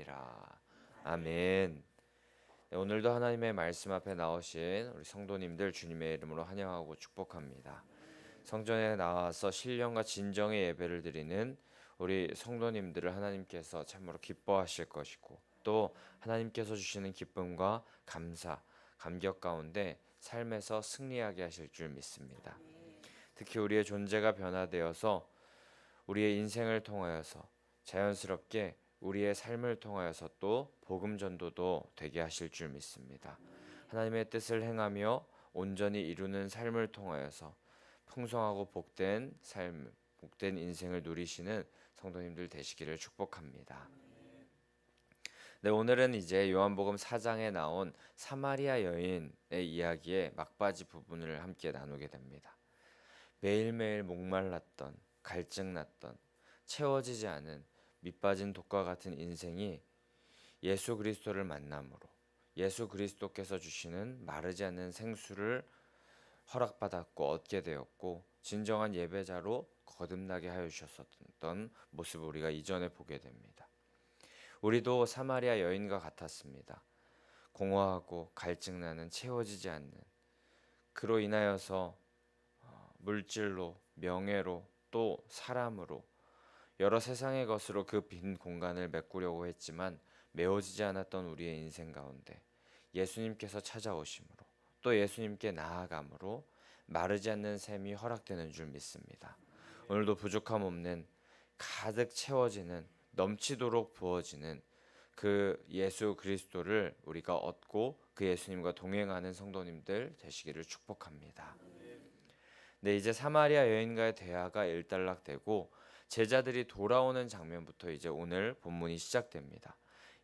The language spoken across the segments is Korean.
되시리라. 아멘. 네, 오늘도 하나님의 말씀 앞에 나오신 우리 성도님들 주님의 이름으로 환영하고 축복합니다. 성전에 나와서 신령과 진정의 예배를 드리는 우리 성도님들을 하나님께서 참으로 기뻐하실 것이고, 또 하나님께서 주시는 기쁨과 감사, 감격 가운데 삶에서 승리하게 하실 줄 믿습니다. 특히 우리의 존재가 변화되어서 우리의 인생을 통하여서 자연스럽게 우리의 삶을 통하여서 또 복음 전도도 되게 하실 줄 믿습니다. 하나님의 뜻을 행하며 온전히 이루는 삶을 통하여서 풍성하고 복된 삶, 복된 인생을 누리시는 성도님들 되시기를 축복합니다. 네, 오늘은 이제 요한복음 4장에 나온 사마리아 여인의 이야기의 막바지 부분을 함께 나누게 됩니다. 매일매일 목말랐던, 갈증났던, 채워지지 않은 밑빠진 독과 같은 인생이 예수 그리스도를 만남으로 예수 그리스도께서 주시는 마르지 않는 생수를 허락받았고 얻게 되었고, 진정한 예배자로 거듭나게 하여 주셨었던 모습을 우리가 이전에 보게 됩니다. 우리도 사마리아 여인과 같았습니다. 공허하고 갈증나는, 채워지지 않는, 그로 인하여서 물질로, 명예로, 또 사람으로, 여러 세상의 것으로 그 빈 공간을 메꾸려고 했지만 메워지지 않았던 우리의 인생 가운데 예수님께서 찾아오심으로, 또 예수님께 나아감으로 마르지 않는 샘이 허락되는 줄 믿습니다. 오늘도 부족함 없는, 가득 채워지는, 넘치도록 부어지는 그 예수 그리스도를 우리가 얻고 그 예수님과 동행하는 성도님들 되시기를 축복합니다. 네, 이제 사마리아 여인과의 대화가 일단락되고 제자들이 돌아오는 장면부터 이제 오늘 본문이 시작됩니다.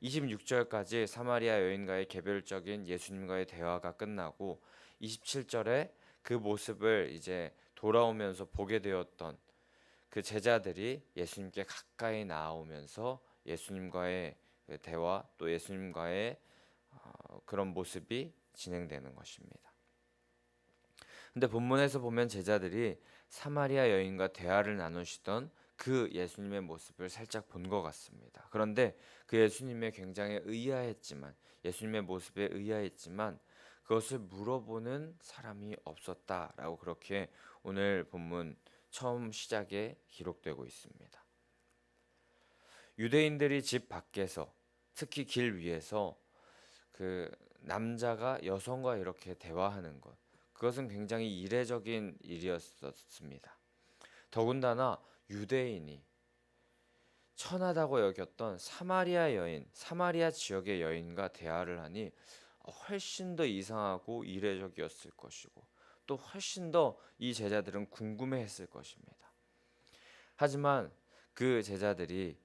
26절까지 사마리아 여인과의 개별적인 예수님과의 대화가 끝나고 27절에 그 모습을 이제 돌아오면서 보게 되었던 그 제자들이 예수님께 가까이 나아오면서 예수님과의 그 대화, 또 예수님과의 그런 모습이 진행되는 것입니다. 근데 본문에서 보면 제자들이 사마리아 여인과 대화를 나누시던 그 예수님의 모습을 살짝 본 것 같습니다. 그런데 그 예수님의 굉장히 의아했지만, 예수님의 모습에 의아했지만 그것을 물어보는 사람이 없었다라고, 그렇게 오늘 본문 처음 시작에 기록되고 있습니다. 유대인들이 집 밖에서, 특히 길 위에서 그 남자가 여성과 이렇게 대화하는 것, 그것은 굉장히 이례적인 일이었습니다. 더군다나 유대인이 천하다고 여겼던 사마리아 여인, 사마리아 지역의 여인과 대화를 하니 훨씬 더 이상하고 이례적이었을 것이고, 또 훨씬 더 이 제자들은 궁금해했을 것입니다. 하지만 그 제자들이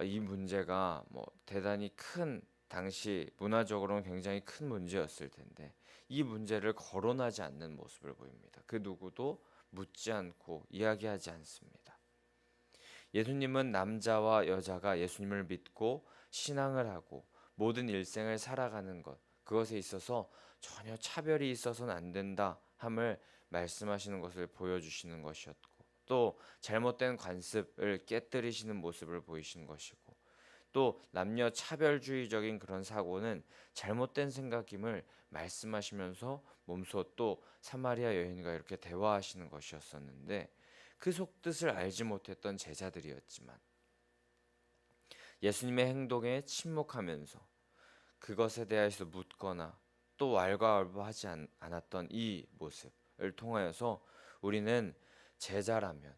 이 문제가 대단히 큰, 당시 문화적으로는 굉장히 큰 문제였을 텐데 이 문제를 거론하지 않는 모습을 보입니다. 그 누구도 묻지 않고 이야기하지 않습니다. 예수님은 남자와 여자가 예수님을 믿고 신앙을 하고 모든 일생을 살아가는 것, 그것에 있어서 전혀 차별이 있어서는 안 된다 함을 말씀하시는 것을 보여주시는 것이었고, 또 잘못된 관습을 깨뜨리시는 모습을 보이신 것이고, 또 남녀 차별주의적인 그런 사고는 잘못된 생각임을 말씀하시면서 몸소 또 사마리아 여인과 이렇게 대화하시는 것이었었는데, 그 속뜻을 알지 못했던 제자들이었지만 예수님의 행동에 침묵하면서 그것에 대해서 묻거나 또 왈가왈부하지 않았던 이 모습을 통하여서 우리는 제자라면,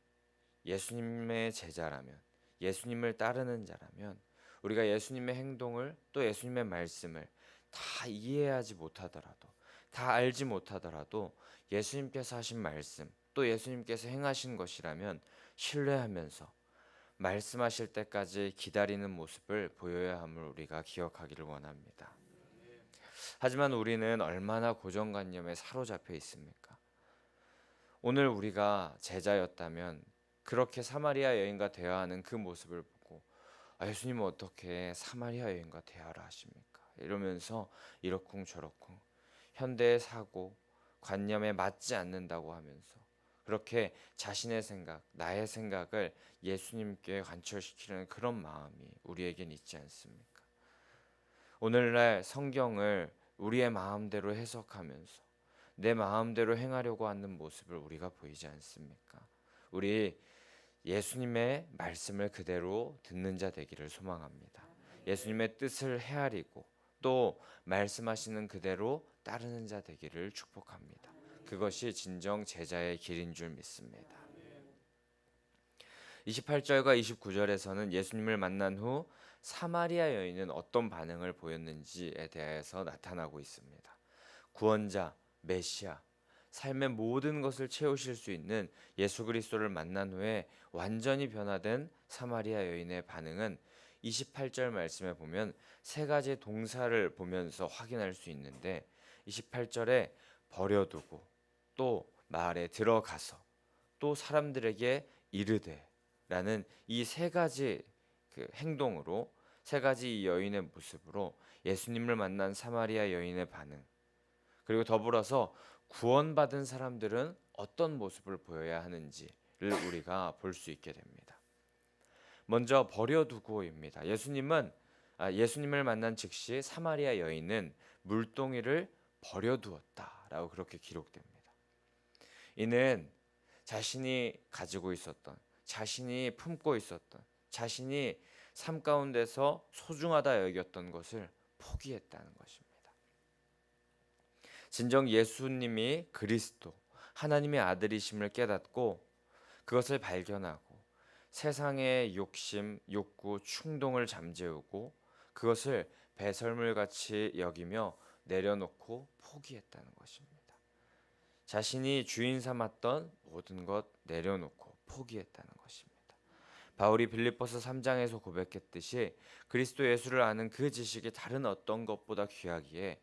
예수님의 제자라면, 예수님을 따르는 자라면 우리가 예수님의 행동을, 또 예수님의 말씀을 다 이해하지 못하더라도, 다 알지 못하더라도 예수님께서 하신 말씀, 또 예수님께서 행하신 것이라면 신뢰하면서 말씀하실 때까지 기다리는 모습을 보여야 함을 우리가 기억하기를 원합니다. 하지만 우리는 얼마나 고정관념에 사로잡혀 있습니까? 오늘 우리가 제자였다면 그렇게 사마리아 여인과 대화하는 그 모습을 보고 예수님은 어떻게 사마리아 여인과 대화를 하십니까? 이러면서 이러쿵저러쿵 현대의 사고, 관념에 맞지 않는다고 하면서 그렇게 자신의 생각, 나의 생각을 예수님께 관철시키는 그런 마음이 우리에겐 있지 않습니까? 오늘날 성경을 우리의 마음대로 해석하면서 내 마음대로 행하려고 하는 모습을 우리가 보이지 않습니까? 우리 예수님의 말씀을 그대로 듣는 자 되기를 소망합니다. 예수님의 뜻을 헤아리고 또 말씀하시는 그대로 따르는 자 되기를 축복합니다. 그것이 진정 제자의 길인 줄 믿습니다. 28절과 29절에서는 예수님을 만난 후 사마리아 여인은 어떤 반응을 보였는지에 대해서 나타나고 있습니다. 구원자, 메시아, 삶의 모든 것을 채우실 수 있는 예수 그리스도를 만난 후에 완전히 변화된 사마리아 여인의 반응은 28절 말씀에 보면 세 가지 동사를 보면서 확인할 수 있는데, 28절에 버려두고 또 말에 들어가서 또 사람들에게 이르되 라는 이 세 가지 그 행동으로, 세 가지 이 여인의 모습으로 예수님을 만난 사마리아 여인의 반응, 그리고 더불어서 구원받은 사람들은 어떤 모습을 보여야 하는지를 우리가 볼 수 있게 됩니다. 먼저 버려두고입니다. 예수님을 만난 즉시 사마리아 여인은 물동이를 버려두었다라고 그렇게 기록됩니다. 이는 자신이 가지고 있었던, 자신이 품고 있었던, 자신이 삶 가운데서 소중하다 여겼던 것을 포기했다는 것입니다. 진정 예수님이 그리스도, 하나님의 아들이심을 깨닫고 그것을 발견하고 세상의 욕심, 욕구, 충동을 잠재우고 그것을 배설물같이 여기며 내려놓고 포기했다는 것입니다. 자신이 주인 삼았던 모든 것 내려놓고 포기했다는 것입니다. 바울이 빌립보서 3장에서 고백했듯이 그리스도 예수를 아는 그 지식이 다른 어떤 것보다 귀하기에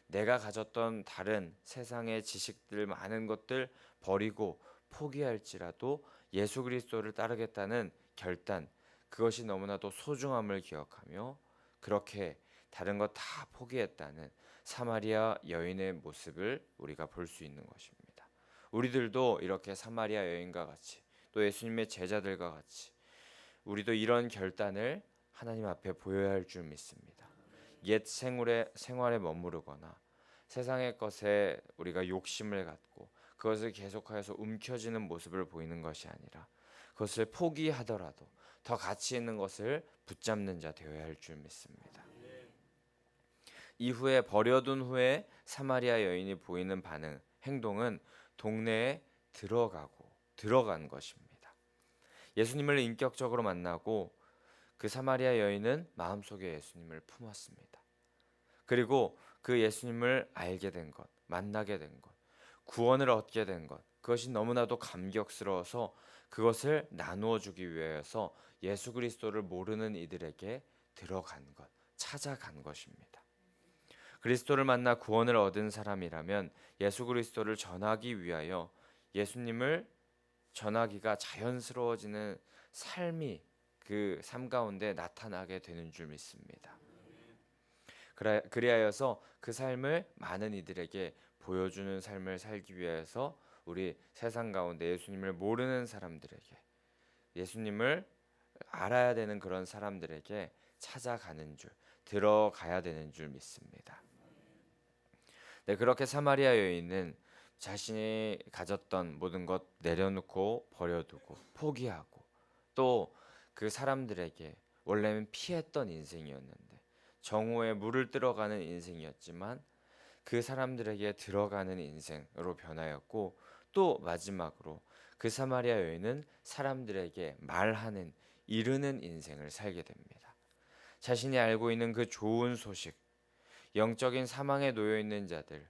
내가 가졌던 다른 세상의 지식들, 많은 것들 버리고 포기할지라도 예수 그리스도를 따르겠다는 결단, 그것이 너무나도 소중함을 기억하며 그렇게 다른 것 다 포기했다는 사마리아 여인의 모습을 우리가 볼 수 있는 것입니다. 우리들도 이렇게 사마리아 여인과 같이, 또 예수님의 제자들과 같이 우리도 이런 결단을 하나님 앞에 보여야 할 줄 믿습니다. 옛 생활에 머무르거나 세상의 것에 우리가 욕심을 갖고 그것을 계속하여서 움켜쥐는 모습을 보이는 것이 아니라 그것을 포기하더라도 더 가치 있는 것을 붙잡는 자 되어야 할 줄 믿습니다. 이후에 버려둔 후에 사마리아 여인이 보이는 반응, 행동은 동네에 들어간 것입니다. 예수님을 인격적으로 만나고 그 사마리아 여인은 마음속에 예수님을 품었습니다. 그리고 그 예수님을 알게 된 것, 만나게 된 것, 구원을 얻게 된 것, 그것이 너무나도 감격스러워서 그것을 나누어 주기 위해서 예수 그리스도를 모르는 이들에게 들어간 것, 찾아간 것입니다. 그리스도를 만나 구원을 얻은 사람이라면 예수 그리스도를 전하기 위하여 예수님을 전하기가 자연스러워지는 삶이 그 삶 가운데 나타나게 되는 줄 믿습니다. 그리하여서 그 삶을 많은 이들에게 보여주는 삶을 살기 위해서 우리 세상 가운데 예수님을 모르는 사람들에게, 예수님을 알아야 되는 그런 사람들에게 찾아가는 줄, 들어가야 되는 줄 믿습니다. 네, 그렇게 사마리아 여인은 자신이 가졌던 모든 것 내려놓고 버려두고 포기하고 또 그 사람들에게 원래는 피했던 인생이었는데 정오에 물을 들어가는 인생이었지만 그 사람들에게 들어가는 인생으로 변하였고, 또 마지막으로 그 사마리아 여인은 사람들에게 말하는, 이르는 인생을 살게 됩니다. 자신이 알고 있는 그 좋은 소식, 영적인 사망에 놓여 있는 자들,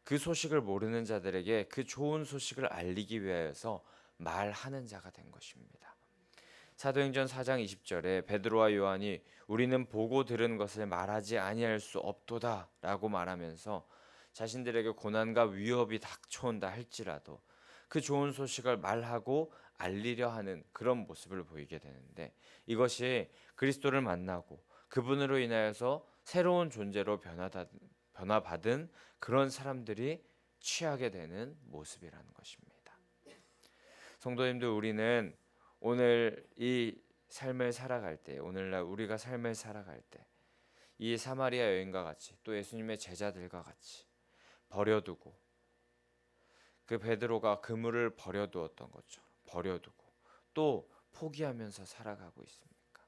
그 소식을 모르는 자들에게 그 좋은 소식을 알리기 위하여서 말하는 자가 된 것입니다. 사도행전 4장 20절에 베드로와 요한이 우리는 보고 들은 것을 말하지 아니할 수 없도다 라고 말하면서 자신들에게 고난과 위협이 닥쳐온다 할지라도 그 좋은 소식을 말하고 알리려 하는 그런 모습을 보이게 되는데, 이것이 그리스도를 만나고 그분으로 인하여서 새로운 존재로 변화받은 그런 사람들이 취하게 되는 모습이라는 것입니다. 성도님들, 우리는 오늘 이 삶을 살아갈 때, 오늘날 우리가 삶을 살아갈 때 이 사마리아 여인과 같이 또 예수님의 제자들과 같이 버려두고 그 베드로가 그물을 버려두었던 것처럼 버려두고 또 포기하면서 살아가고 있습니까?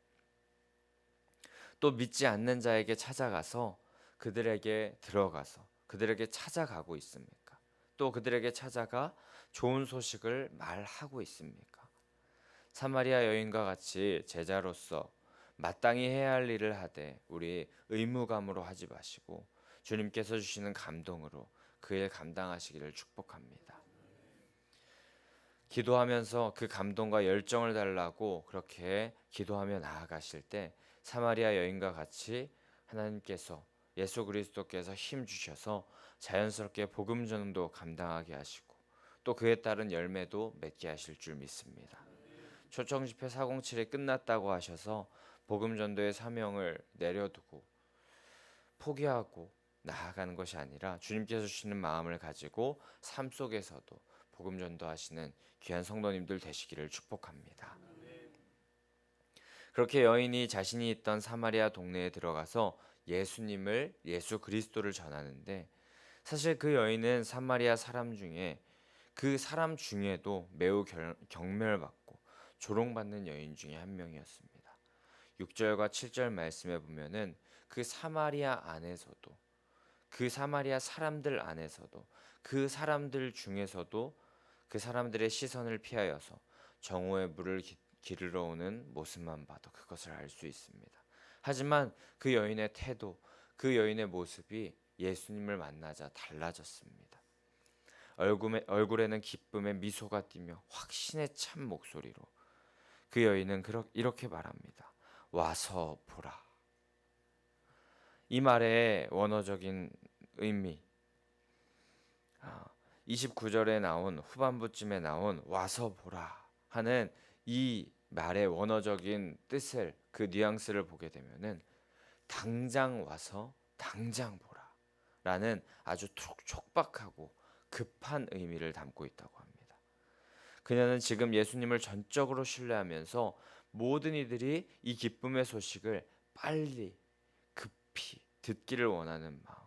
또 믿지 않는 자에게 찾아가서 그들에게 들어가서 그들에게 찾아가고 있습니까? 또 그들에게 찾아가 좋은 소식을 말하고 있습니까? 사마리아 여인과 같이 제자로서 마땅히 해야 할 일을 하되 우리 의무감으로 하지 마시고 주님께서 주시는 감동으로 그 일 감당하시기를 축복합니다. 기도하면서 그 감동과 열정을 달라고 그렇게 기도하며 나아가실 때 사마리아 여인과 같이 하나님께서 예수 그리스도께서 힘 주셔서 자연스럽게 복음 전도 감당하게 하시고 또 그에 따른 열매도 맺게 하실 줄 믿습니다. 초청 집회 407이 끝났다고 하셔서 복음 전도의 사명을 내려두고 포기하고 나아가는 것이 아니라 주님께서 주시는 마음을 가지고 삶 속에서도 복음 전도하시는 귀한 성도님들 되시기를 축복합니다. 그렇게 여인이 자신이 있던 사마리아 동네에 들어가서 예수 그리스도를 전하는데 사실 그 여인은 사마리아 사람 중에 그 사람 중에도 매우 경멸받고 조롱받는 여인 중에 한 명이었습니다. 6절과 7절 말씀에 보면은 그 사마리아 안에서도 그 사마리아 사람들 안에서도 그 사람들 중에서도 그 사람들의 시선을 피하여서 정오의 물을 기르러 오는 모습만 봐도 그것을 알 수 있습니다. 하지만 그 여인의 태도, 그 여인의 모습이 예수님을 만나자 달라졌습니다. 얼굴에는 기쁨의 미소가 띠며 확신에 찬 목소리로 그 여인은 이렇게 말합니다. 와서 보라. 이 말의 원어적인 의미 29절에 나온 후반부쯤에 나온 와서 보라 하는 이 말의 원어적인 뜻을 그 뉘앙스를 보게 되면은 당장 와서 당장 보라 라는 아주 촉박하고 급한 의미를 담고 있다고 합니다. 그녀는 지금 예수님을 전적으로 신뢰하면서 모든 이들이 이 기쁨의 소식을 빨리 급히 듣기를 원하는 마음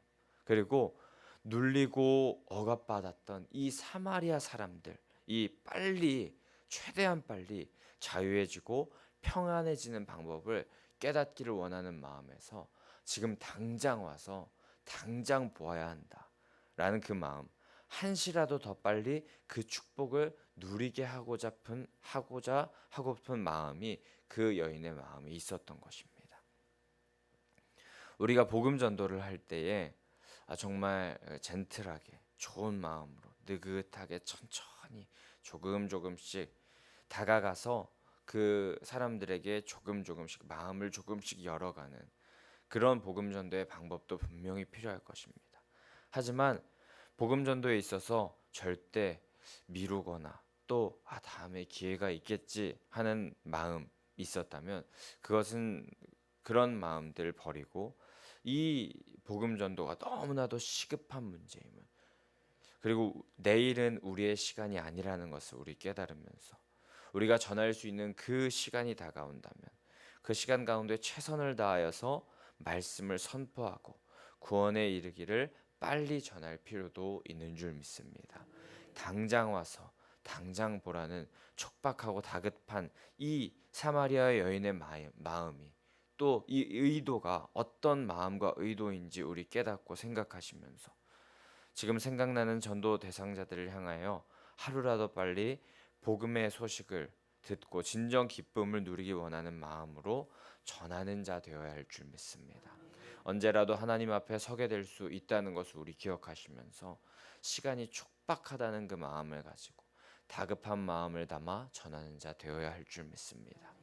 그리고 눌리고 억압받았던 이 사마리아 사람들 이 최대한 빨리 자유해지고 평안해지는 방법을 깨닫기를 원하는 마음에서 지금 당장 와서 당장 보아야 한다라는 그 마음 한시라도 더 빨리 그 축복을 누리게 하고픈 마음이 그 여인의 마음에 있었던 것입니다. 우리가 복음 전도를 할 때에 정말 젠틀하게 좋은 마음으로 느긋하게 천천히 조금씩 다가가서 그 사람들에게 조금씩 마음을 조금씩 열어가는 그런 복음 전도의 방법도 분명히 필요할 것입니다. 하지만 복음 전도에 있어서 절대 미루거나 또 다음에 기회가 있겠지 하는 마음 있었다면 그것은 그런 마음들 버리고 이 복음 전도가 너무나도 시급한 문제임을 그리고 내일은 우리의 시간이 아니라는 것을 우리 깨달으면서 우리가 전할 수 있는 그 시간이 다가온다면 그 시간 가운데 최선을 다하여서 말씀을 선포하고 구원에 이르기를 빨리 전할 필요도 있는 줄 믿습니다. 당장 와서 당장 보라는 촉박하고 다급한 이 사마리아 여인의 마음이 또 이 의도가 어떤 마음과 의도인지 우리 깨닫고 생각하시면서 지금 생각나는 전도 대상자들을 향하여 하루라도 빨리 복음의 소식을 듣고 진정 기쁨을 누리기 원하는 마음으로 전하는 자 되어야 할 줄 믿습니다. 언제라도 하나님 앞에 서게 될 수 있다는 것을 우리 기억하시면서 시간이 촉박하다는 그 마음을 가지고 다급한 마음을 담아 전하는 자 되어야 할 줄 믿습니다.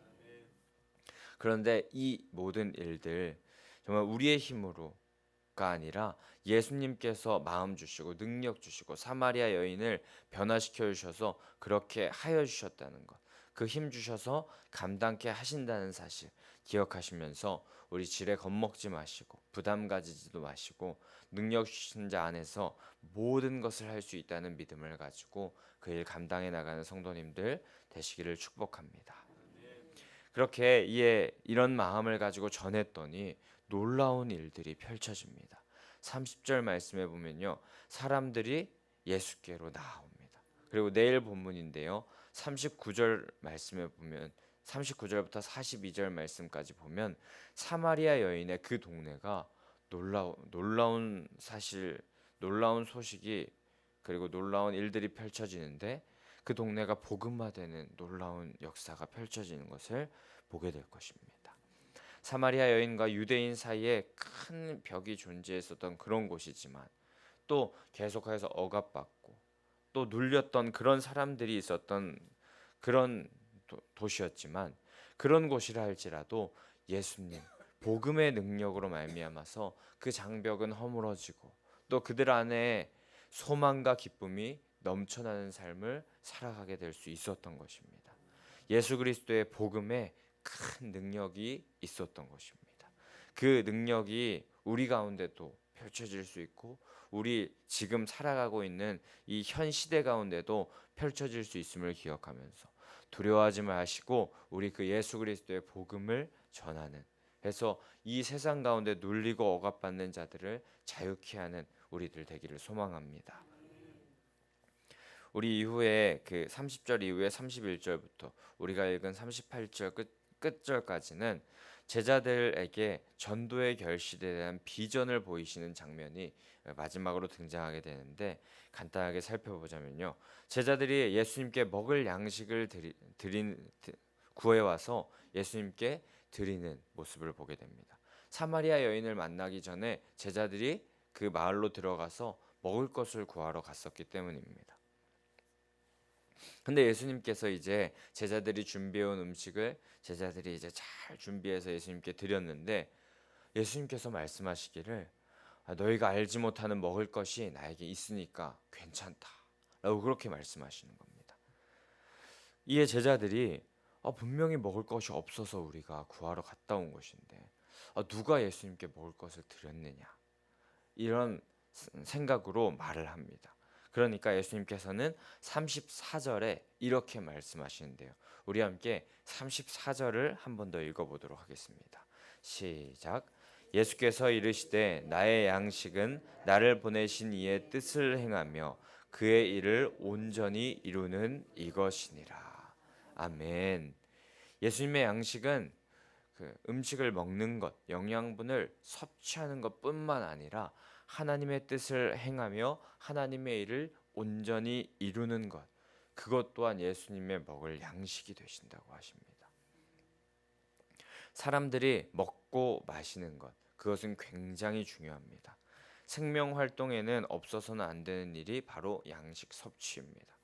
그런데 이 모든 일들 정말 우리의 힘으로가 아니라 예수님께서 마음 주시고 능력 주시고 사마리아 여인을 변화시켜 주셔서 그렇게 하여 주셨다는 것, 그 힘 주셔서 감당케 하신다는 사실 기억하시면서 우리 지레 겁먹지 마시고 부담 가지지도 마시고 능력 주신 자 안에서 모든 것을 할 수 있다는 믿음을 가지고 그 일 감당해 나가는 성도님들 되시기를 축복합니다. 그렇게 이런 마음을 가지고 전했더니 놀라운 일들이 펼쳐집니다. 30절 말씀에 보면요, 사람들이 예수께로 나옵니다. 그리고 내일 본문인데요, 39절 말씀에 보면 39절부터 42절 말씀까지 보면 사마리아 여인의 그 동네가 놀라운 사실, 놀라운 소식이, 그리고 놀라운 일들이 펼쳐지는데 그 동네가 복음화되는 놀라운 역사가 펼쳐지는 것을 보게 될 것입니다. 사마리아 여인과 유대인 사이에 큰 벽이 존재했었던 그런 곳이지만, 또 계속해서 억압받고 또 눌렸던 그런 사람들이 있었던 그런 도시였지만, 그런 곳이라 할지라도 예수님 복음의 능력으로 말미암아서 그 장벽은 허물어지고 또 그들 안에 소망과 기쁨이 넘쳐나는 삶을 살아가게 될 수 있었던 것입니다. 예수 그리스도의 복음에 큰 능력이 있었던 것입니다. 그 능력이 우리 가운데도 펼쳐질 수 있고, 우리 지금 살아가고 있는 이 현 시대 가운데도 펼쳐질 수 있음을 기억하면서 두려워하지 마시고 우리 그 예수 그리스도의 복음을 전하는, 해서 이 세상 가운데 눌리고 억압받는 자들을 자유케 하는 우리들 되기를 소망합니다. 우리 이후에 그 30절 이후에 31절부터 우리가 읽은 38절 끝절까지는 제자들에게 전도의 결실에 대한 비전을 보이시는 장면이 마지막으로 등장하게 되는데, 간단하게 살펴보자면요, 제자들이 예수님께 먹을 양식을 구해와서 예수님께 드리는 모습을 보게 됩니다. 사마리아 여인을 만나기 전에 제자들이 그 마을로 들어가서 먹을 것을 구하러 갔었기 때문입니다. 근데 예수님께서 이제 제자들이 준비해온 음식을 제자들이 이제 잘 준비해서 예수님께 드렸는데, 예수님께서 말씀하시기를 너희가 알지 못하는 먹을 것이 나에게 있으니까 괜찮다 라고 그렇게 말씀하시는 겁니다. 이에 제자들이 분명히 먹을 것이 없어서 우리가 구하러 갔다 온 것인데 누가 예수님께 먹을 것을 드렸느냐, 이런 생각으로 말을 합니다. 그러니까 예수님께서는 34절에 이렇게 말씀하시는데요, 우리 함께 34절을 한 번 더 읽어보도록 하겠습니다. 시작. 예수께서 이르시되 나의 양식은 나를 보내신 이의 뜻을 행하며 그의 일을 온전히 이루는 이것이니라. 아멘. 예수님의 양식은 그 음식을 먹는 것, 영양분을 섭취하는 것뿐만 아니라 하나님의 뜻을 행하며 하나님의 일을 온전히 이루는 것, 그것 또한 예수님의 먹을 양식이 되신다고 하십니다. 사람들이 먹고 마시는 것, 그것은 굉장히 중요합니다. 생명 활동에는 없어서는 안 되는 일이 바로 양식 섭취입니다.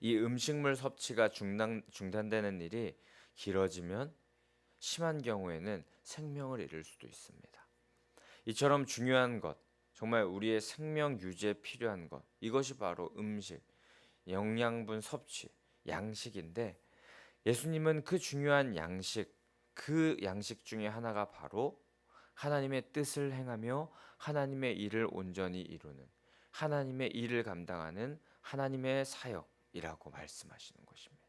이 음식물 섭취가 중단되는 일이 길어지면 심한 경우에는 생명을 잃을 수도 있습니다. 이처럼 중요한 것, 정말 우리의 생명 유지에 필요한 것, 이것이 바로 음식, 영양분 섭취, 양식인데, 예수님은 그 중요한 양식, 그 양식 중에 하나가 바로 하나님의 뜻을 행하며 하나님의 일을 온전히 이루는, 하나님의 일을 감당하는 하나님의 사역이라고 말씀하시는 것입니다.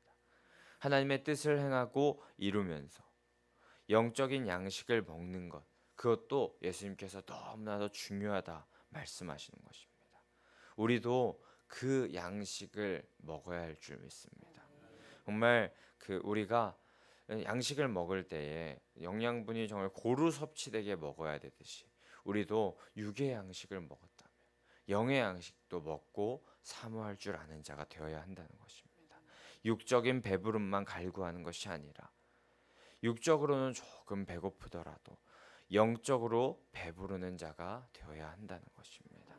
하나님의 뜻을 행하고 이루면서 영적인 양식을 먹는 것, 그것도 예수님께서 너무나도 중요하다 말씀하시는 것입니다. 우리도 그 양식을 먹어야 할 줄 믿습니다. 정말 우리가 양식을 먹을 때에 영양분이 정말 고루 섭취되게 먹어야 되듯이, 우리도 육의 양식을 먹었다면 영의 양식도 먹고 사모할 줄 아는 자가 되어야 한다는 것입니다. 육적인 배부름만 갈구하는 것이 아니라 육적으로는 조금 배고프더라도 영적으로 배부르는 자가 되어야 한다는 것입니다.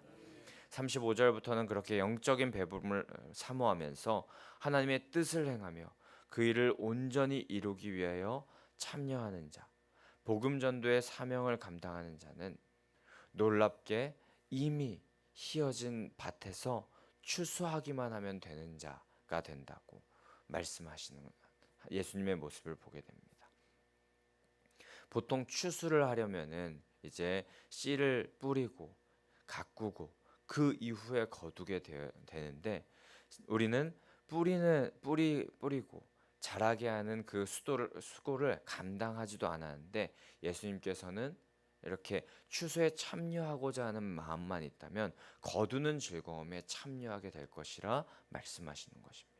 35절부터는 그렇게 영적인 배부름을 사모하면서 하나님의 뜻을 행하며 그 일을 온전히 이루기 위하여 참여하는 자, 복음 전도의 사명을 감당하는 자는 놀랍게 이미 희어진 밭에서 추수하기만 하면 되는 자가 된다고 말씀하시는 예수님의 모습을 보게 됩니다. 보통 추수를 하려면은 이제 씨를 뿌리고 가꾸고 그 이후에 거두게 되는데, 우리는 뿌리고 자라게 하는 그 수고를 감당하지도 않았는데 예수님께서는 이렇게 추수에 참여하고자 하는 마음만 있다면 거두는 즐거움에 참여하게 될 것이라 말씀하시는 것입니다.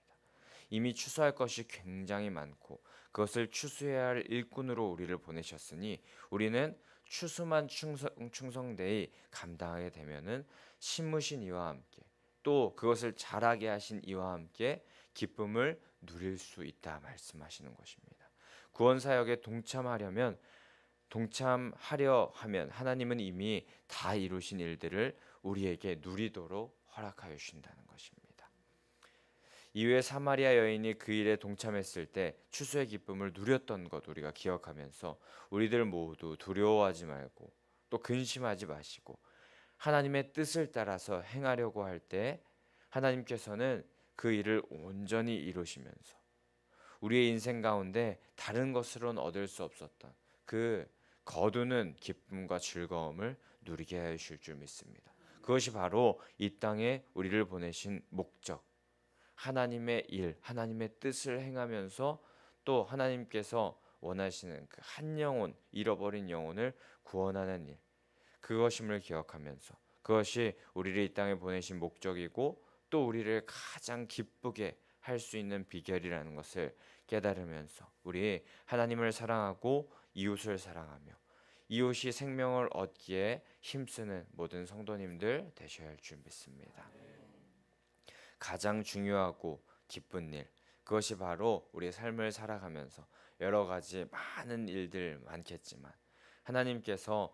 이미 추수할 것이 굉장히 많고 그것을 추수해야 할 일꾼으로 우리를 보내셨으니 우리는 추수만 충성되이 감당하게 되면은 심으신 이와 함께 또 그것을 자라게 하신 이와 함께 기쁨을 누릴 수 있다 말씀하시는 것입니다. 구원 사역에 동참하려 하면 하나님은 이미 다 이루신 일들을 우리에게 누리도록 허락하여 주신다는 것입니다. 이후에 사마리아 여인이 그 일에 동참했을 때 추수의 기쁨을 누렸던 것 우리가 기억하면서 우리들 모두 두려워하지 말고 또 근심하지 마시고 하나님의 뜻을 따라서 행하려고 할 때 하나님께서는 그 일을 온전히 이루시면서 우리의 인생 가운데 다른 것으로는 얻을 수 없었던 그 거두는 기쁨과 즐거움을 누리게 하실 줄 믿습니다. 그것이 바로 이 땅에 우리를 보내신 목적, 하나님의 일, 하나님의 뜻을 행하면서 또 하나님께서 원하시는 그 한 영혼, 잃어버린 영혼을 구원하는 일, 그것임을 기억하면서 그것이 우리를 이 땅에 보내신 목적이고 또 우리를 가장 기쁘게 할 수 있는 비결이라는 것을 깨달으면서 우리 하나님을 사랑하고 이웃을 사랑하며 이웃이 생명을 얻기에 힘쓰는 모든 성도님들 되셔야 할 줄 믿습니다. 가장 중요하고 기쁜 일, 그것이 바로 우리의 삶을 살아가면서 여러 가지 많은 일들 많겠지만 하나님께서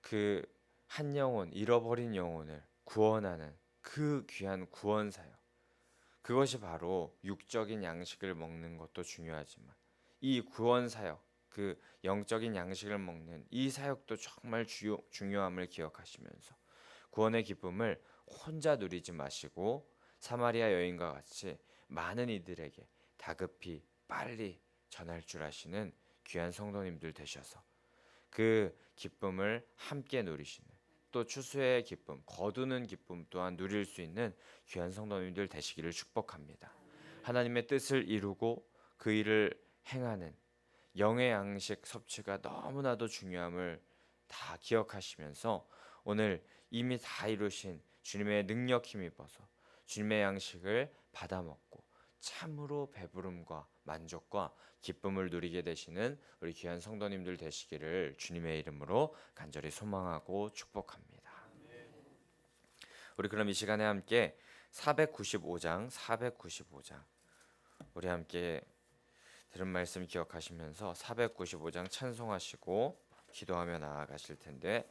그 한 영혼, 잃어버린 영혼을 구원하는 그 귀한 구원 사역, 그것이 바로 육적인 양식을 먹는 것도 중요하지만 이 구원 사역, 그 영적인 양식을 먹는 이 사역도 정말 중요함을 기억하시면서 구원의 기쁨을 혼자 누리지 마시고 사마리아 여인과 같이 많은 이들에게 다급히 빨리 전할 줄 아시는 귀한 성도님들 되셔서 그 기쁨을 함께 누리시는 또 추수의 기쁨, 거두는 기쁨 또한 누릴 수 있는 귀한 성도님들 되시기를 축복합니다. 하나님의 뜻을 이루고 그 일을 행하는 영의 양식 섭취가 너무나도 중요함을 다 기억하시면서 오늘 이미 다 이루신 주님의 능력 힘입어서 주님의 양식을 받아 먹고 참으로 배부름과 만족과 기쁨을 누리게 되시는 우리 귀한 성도님들 되시기를 주님의 이름으로 간절히 소망하고 축복합니다. 우리 그럼 이 시간에 함께 495장 우리 함께 들은 말씀 기억하시면서 495장 찬송하시고 기도하며 나아가실 텐데